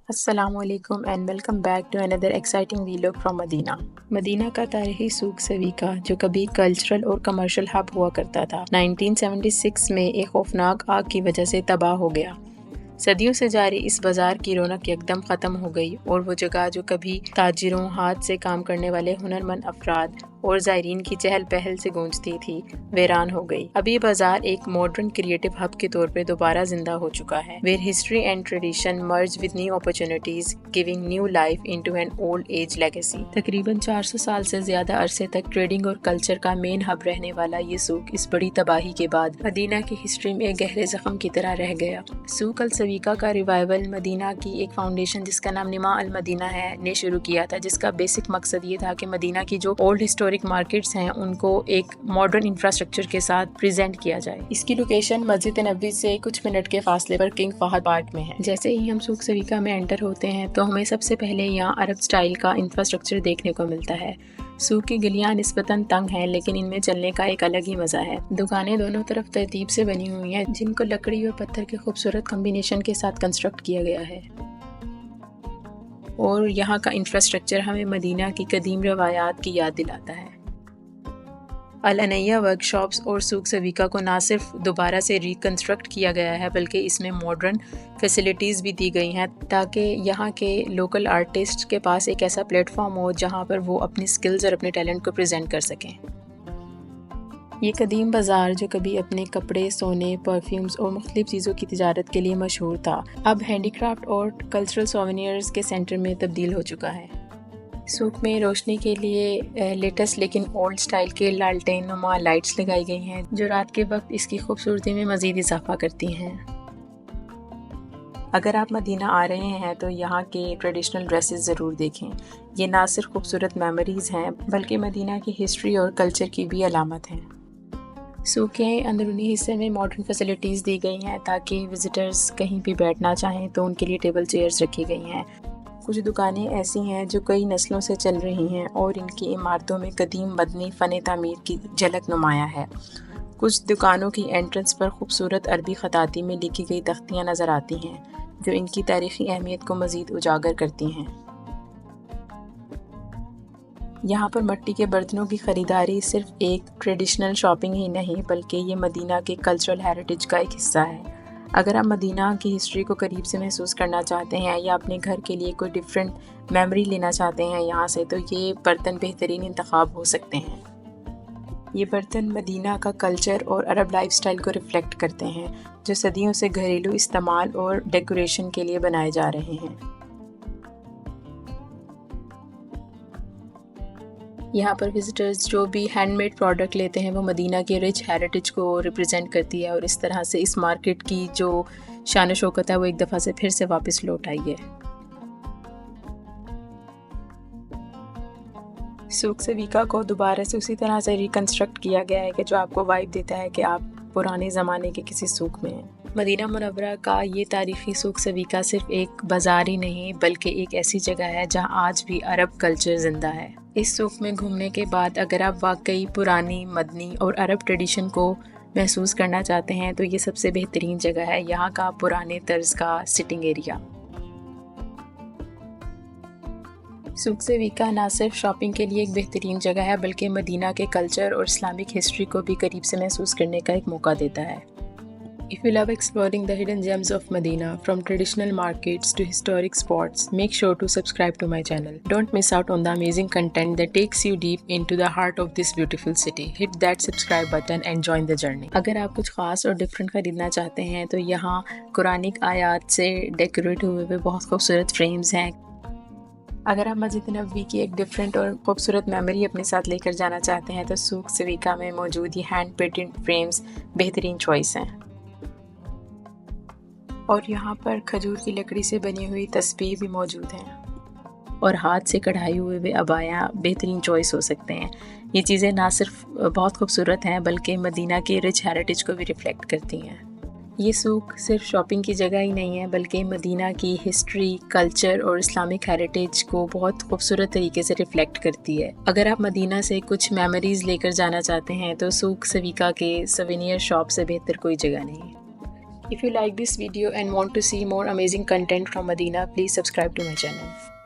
السلام علیکم and welcome back to another exciting vlog from Medina. مدینہ کا تاریخی سوق سویکا جو کبھی کلچرل اور کمرشل ہب ہوا کرتا تھا 1976 میں ایک خوفناک آگ کی وجہ سے تباہ ہو گیا۔ صدیوں سے جاری اس بازار کی رونق یکدم ختم ہو گئی اور وہ جگہ جو کبھی تاجروں، ہاتھ سے کام کرنے والے ہنرمند افراد اور زائرین کی چہل پہل سے گونجتی تھی ویران ہو گئی۔ اب یہ بازار ایک ماڈرن کریٹو ہب کے طور پہ دوبارہ زندہ ہو چکا ہے where history and tradition merge with new opportunities giving new life into an old age legacy۔ تقریباً 400 سال سے زیادہ عرصے تک ٹریڈنگ اور کلچر کا مین ہب رہنے والا یہ سوق اس بڑی تباہی کے بعد مدینہ کی ہسٹری میں ایک گہرے زخم کی طرح رہ گیا۔ سوق السویکا کا ریوائول مدینہ کی ایک فاؤنڈیشن جس کا نام نما المدینہ ہے نے شروع کیا تھا، جس کا بیسک مقصد یہ تھا کہ مدینہ کی جو اولڈ ہسٹورک مارکیٹس ہیں ان کو ایک ماڈرن انفراسٹرکچر کے ساتھ پریزنٹ کیا جائے۔ اس کی لوکیشن مسجد نبوی سے کچھ منٹ کے فاصلے پر کنگ فہد پارک میں ہے۔ جیسے ہی ہم سوق سویکا میں انٹر ہوتے ہیں تو ہمیں سب سے پہلے یہاں عرب سٹائل کا انفراسٹرکچر دیکھنے کو ملتا ہے۔ سوق کی گلیاں نسبتاً تنگ ہیں لیکن ان میں چلنے کا ایک الگ ہی مزہ ہے۔ دکانیں دونوں طرف ترتیب سے بنی ہوئی ہیں جن کو لکڑی اور پتھر کے خوبصورت کمبینیشن کے ساتھ کنسٹرکٹ کیا گیا ہے، اور یہاں کا انفراسٹرکچر ہمیں مدینہ کی قدیم روایات کی یاد دلاتا ہے۔ العنیہ ورک شاپس اور سوق سویکا کو نہ صرف دوبارہ سے ریکنسٹرکٹ کیا گیا ہے بلکہ اس میں ماڈرن فیسلٹیز بھی دی گئی ہیں تاکہ یہاں کے لوکل آرٹسٹ کے پاس ایک ایسا پلیٹ فارم ہو جہاں پر وہ اپنی سکلز اور اپنے ٹیلنٹ کو پریزنٹ کر سکیں۔ یہ قدیم بازار جو کبھی اپنے کپڑے، سونے، پرفیومز اور مختلف چیزوں کی تجارت کے لیے مشہور تھا، اب ہینڈی کرافٹ اور کلچرل سووینئرز کے سینٹر میں تبدیل ہو چکا ہے۔ سوق میں روشنی کے لیے لیٹسٹ لیکن اولڈ سٹائل کے لالٹین نما لائٹس لگائی گئی ہیں جو رات کے وقت اس کی خوبصورتی میں مزید اضافہ کرتی ہیں۔ اگر آپ مدینہ آ رہے ہیں تو یہاں کے ٹریڈیشنل ڈریسز ضرور دیکھیں۔ یہ نہ صرف خوبصورت میموریز ہیں بلکہ مدینہ کی ہسٹری اور کلچر کی بھی علامت ہیں۔ سوق کے اندرونی حصے میں ماڈرن فیسلٹیز دی گئی ہیں تاکہ وزٹرز کہیں بھی بیٹھنا چاہیں تو ان کے لیے ٹیبل چیئرز رکھی گئی ہیں۔ کچھ دکانیں ایسی ہیں جو کئی نسلوں سے چل رہی ہیں اور ان کی عمارتوں میں قدیم مدنی فن تعمیر کی جھلک نمایاں ہے۔ کچھ دکانوں کی انٹرنس پر خوبصورت عربی خطاطی میں لکھی گئی تختیاں نظر آتی ہیں جو ان کی تاریخی اہمیت کو مزید اجاگر کرتی ہیں۔ یہاں پر مٹی کے برتنوں کی خریداری صرف ایک ٹریڈیشنل شاپنگ ہی نہیں بلکہ یہ مدینہ کے کلچرل ہیریٹیج کا ایک حصہ ہے۔ اگر آپ مدینہ کی ہسٹری کو قریب سے محسوس کرنا چاہتے ہیں یا اپنے گھر کے لیے کوئی ڈیفرنٹ میموری لینا چاہتے ہیں یہاں سے، تو یہ برتن بہترین انتخاب ہو سکتے ہیں۔ یہ برتن مدینہ کا کلچر اور عرب لائف سٹائل کو ریفلیکٹ کرتے ہیں جو صدیوں سے گھریلو استعمال اور ڈیکوریشن کے لیے بنائے جا رہے ہیں۔ یہاں پر وزٹرز جو بھی ہینڈ میڈ پروڈکٹ لیتے ہیں وہ مدینہ کے رچ ہیریٹیج کو ریپرزینٹ کرتی ہے اور اس طرح سے اس مارکیٹ کی جو شان و شوکت ہے وہ ایک دفعہ سے پھر سے واپس لوٹ آئی ہے۔ سوق سویکا کو دوبارہ سے اسی طرح سے ریکنسٹرکٹ کیا گیا ہے کہ جو آپ کو وائب دیتا ہے کہ آپ پرانے زمانے کے کسی سوق میں ہیں۔ مدینہ منورہ کا یہ تاریخی سوق سویکا صرف ایک بازار ہی نہیں بلکہ ایک ایسی جگہ ہے جہاں آج بھی عرب کلچر زندہ ہے۔ اس سوق میں گھومنے کے بعد اگر آپ واقعی پرانی مدنی اور عرب ٹریڈیشن کو محسوس کرنا چاہتے ہیں تو یہ سب سے بہترین جگہ ہے، یہاں کا پرانے طرز کا سٹنگ ایریا۔ سوق سویکا نہ صرف شاپنگ کے لیے ایک بہترین جگہ ہے بلکہ مدینہ کے کلچر اور اسلامک ہسٹری کو بھی قریب سے محسوس کرنے کا ایک موقع دیتا ہے۔ If you love exploring the hidden gems of Medina, from traditional markets to historic spots, make sure to subscribe to my channel. Don't miss out on the amazing content that takes you deep into the heart of this beautiful city. Hit that subscribe button and join the journey. اگر آپ کچھ خاص اور different خریدنا چاہتے ہیں تو یہاں قرآنک آیات سے ڈیکوریٹ ہوئے بہت خوبصورت فریمز ہیں۔ اگر آپ مسجد نبوی کی ایک ڈیفرنٹ اور خوبصورت میموری اپنے ساتھ لے کر جانا چاہتے ہیں تو سوق سویکا میں موجود یہ ہینڈ پینٹڈ فریمز بہترین چوائس ہیں، اور یہاں پر کھجور کی لکڑی سے بنی ہوئی تسبیح بھی موجود ہیں اور ہاتھ سے کڑھائی ہوئے ابایا بہترین چوائس ہو سکتے ہیں۔ یہ چیزیں نہ صرف بہت خوبصورت ہیں بلکہ مدینہ کے رچ ہیریٹیج کو بھی ریفلیکٹ کرتی ہیں۔ یہ سوق صرف شاپنگ کی جگہ ہی نہیں ہے بلکہ مدینہ کی ہسٹری، کلچر اور اسلامک ہیریٹیج کو بہت خوبصورت طریقے سے ریفلیکٹ کرتی ہے۔ اگر آپ مدینہ سے کچھ میموریز لے کر جانا چاہتے ہیں تو سوق سویکا کے سوینئر شاپ سے بہتر کوئی جگہ نہیں۔ If you like this video and want to see more amazing content from Medina, please subscribe to my channel.